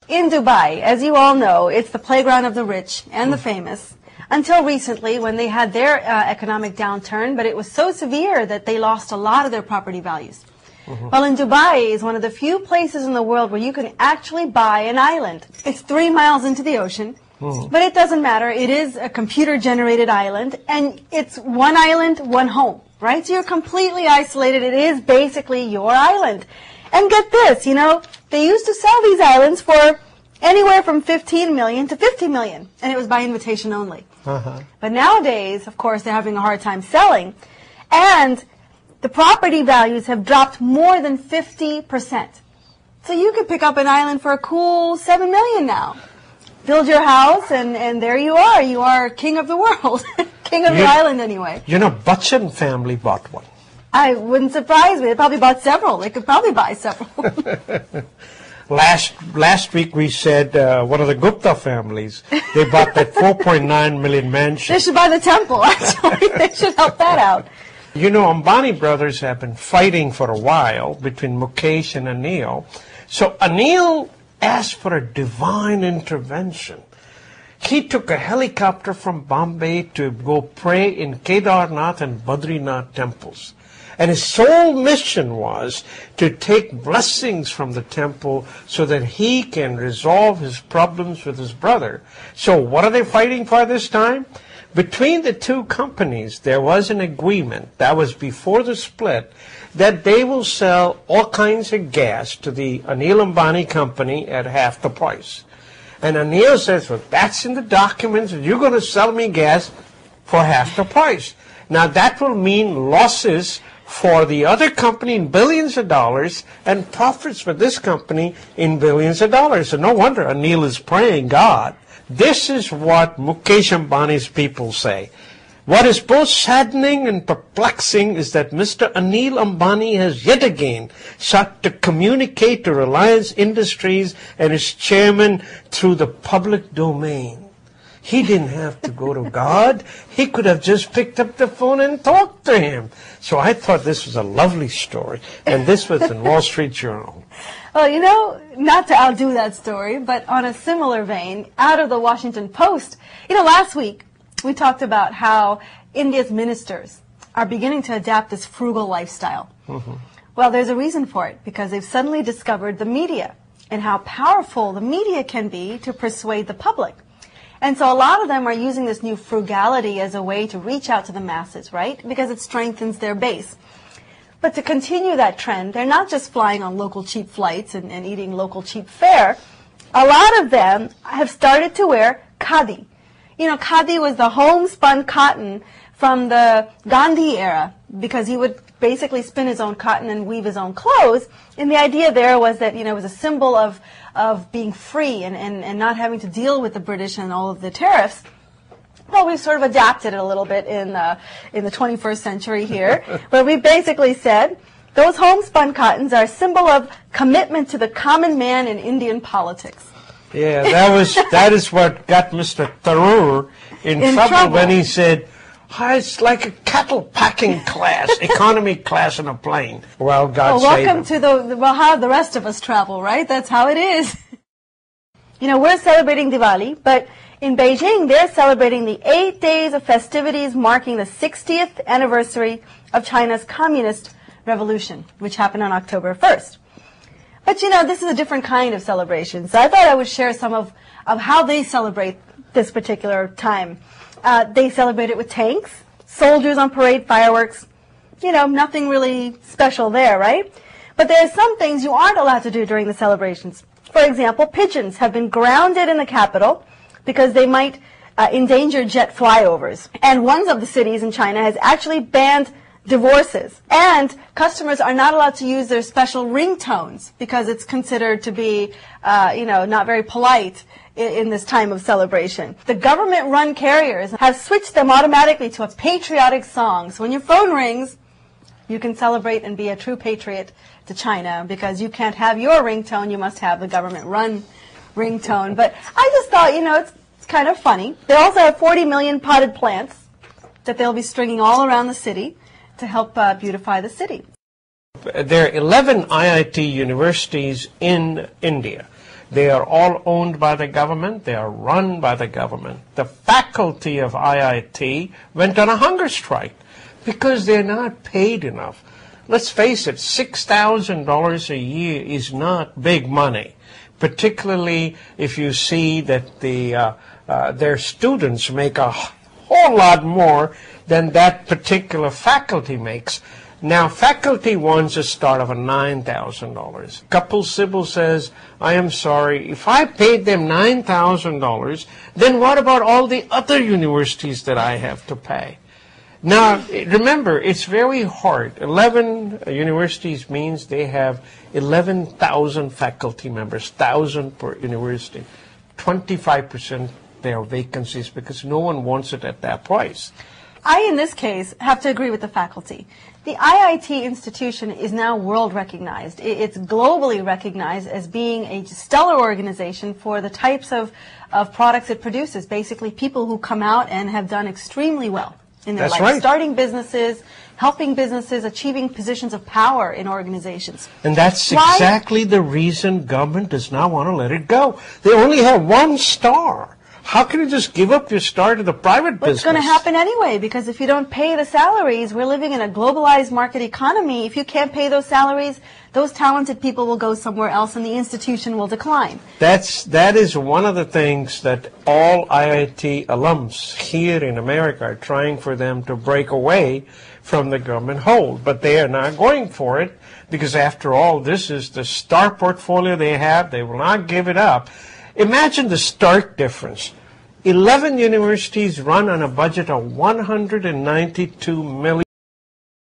In Dubai, as you all know, it's the playground of the rich and the famous, until recently when they had their economic downturn, but it was so severe that they lost a lot of their property values. Well, in Dubai is one of the few places in the world where you can actually buy an island. It's 3 miles into the ocean, but it doesn't matter. It is a computer-generated island, and it's one island, one home, right? So you're completely isolated. It is basically your island. And get this, you know, they used to sell these islands for anywhere from 15 million to 50 million, and it was by invitation only. But nowadays, of course, they're having a hard time selling, and the property values have dropped more than 50%. So you could pick up an island for a cool 7 million now. Build your house, and there you are. You are king of the world. King of the island, anyway. You know, Bachchan family bought one. I wouldn't surprise me. They probably bought several. They could probably buy several. Last week we said one of the Gupta families, they bought that 4.9 million mansion. They should buy the temple, actually. They should help that out. You know, Ambani brothers have been fighting for a while between Mukesh and Anil. So Anil asked for a divine intervention. He took a helicopter from Bombay to go pray in Kedarnath and Badrinath temples. And his sole mission was to take blessings from the temple so that he can resolve his problems with his brother. So what are they fighting for this time? Between the two companies, there was an agreement, that was before the split, that they will sell all kinds of gas to the Anil Ambani company at half the price. And Anil says, well, that's in the documents, and you're going to sell me gas for half the price. Now, that will mean losses for the other company in billions of dollars and profits for this company in billions of dollars. So no wonder Anil is praying God. This is what Mukesh Ambani's people say. What is both saddening and perplexing is that Mr. Anil Ambani has yet again sought to communicate to Reliance Industries and its chairman through the public domain. He didn't have to go to God. He could have just picked up the phone and talked to him. So I thought this was a lovely story. And this was in Wall Street Journal. Well, you know, not to outdo that story, but on a similar vein, out of the Washington Post, you know, last week we talked about how India's ministers are beginning to adapt this frugal lifestyle. Well, there's a reason for it, because they've suddenly discovered the media and how powerful the media can be to persuade the public. And so a lot of them are using this new frugality as a way to reach out to the masses, right? Because it strengthens their base. But to continue that trend, they're not just flying on local cheap flights and eating local cheap fare. A lot of them have started to wear khadi. You know, khadi was the homespun cotton from the Gandhi era, because he would basically spin his own cotton and weave his own clothes. And the idea there was that, you know, it was a symbol of being free and not having to deal with the British and all of the tariffs. Well, we've sort of adapted it a little bit in the 21st century here, where we basically said those homespun cottons are a symbol of commitment to the common man in Indian politics. Yeah, that is what got Mr. Tharoor in trouble when he said, it's like a cattle packing class, economy class in a plane. Well, God save welcome to how the rest of us travel, right? That's how it is. You know, we're celebrating Diwali, but in Beijing, they're celebrating the 8 days of festivities marking the 60th anniversary of China's communist revolution, which happened on October 1st. But, you know, this is a different kind of celebration, so I thought I would share some of how they celebrate this particular time. They celebrate it with tanks, soldiers on parade, fireworks. You know, nothing really special there, right? But there are some things you aren't allowed to do during the celebrations. For example, pigeons have been grounded in the capital because they might endanger jet flyovers. And one of the cities in China has actually banned divorces. And customers are not allowed to use their special ringtones because it's considered to be, not very polite in this time of celebration. The government-run carriers have switched them automatically to a patriotic song. So when your phone rings, you can celebrate and be a true patriot to China, because you can't have your ringtone, you must have the government-run ringtone. But I just thought, it's kind of funny. They also have 40 million potted plants that they'll be stringing all around the city to help beautify the city. There are 11 IIT universities in India. They are all owned by the government. They are run by the government. The faculty of IIT went on a hunger strike because they're not paid enough. Let's face it, $6,000 a year is not big money, particularly if you see that their students make a whole lot more than that particular faculty makes. Now, faculty wants a start of $9,000. Couple Sybil says, I am sorry, if I paid them $9,000, then what about all the other universities that I have to pay? Now, remember, it's very hard. 11 universities means they have 11,000 faculty members, 1,000 per university. 25% there are vacancies because no one wants it at that price. I, in this case, have to agree with the faculty. The IIT institution is now world recognized. It's globally recognized as being a stellar organization for the types of products it produces, basically people who come out and have done extremely well in their life, right. Starting businesses, helping businesses, achieving positions of power in organizations. And that's exactly the reason government does not want to let it go. They only have one star. How can you just give up your star to the private business? It's going to happen anyway, because if you don't pay the salaries, we're living in a globalized market economy. If you can't pay those salaries, those talented people will go somewhere else and the institution will decline. That is one of the things that all IIT alums here in America are trying for them to break away from the government hold. But they are not going for it because, after all, this is the star portfolio they have. They will not give it up. Imagine the stark difference. 11 universities run on a budget of $192 million.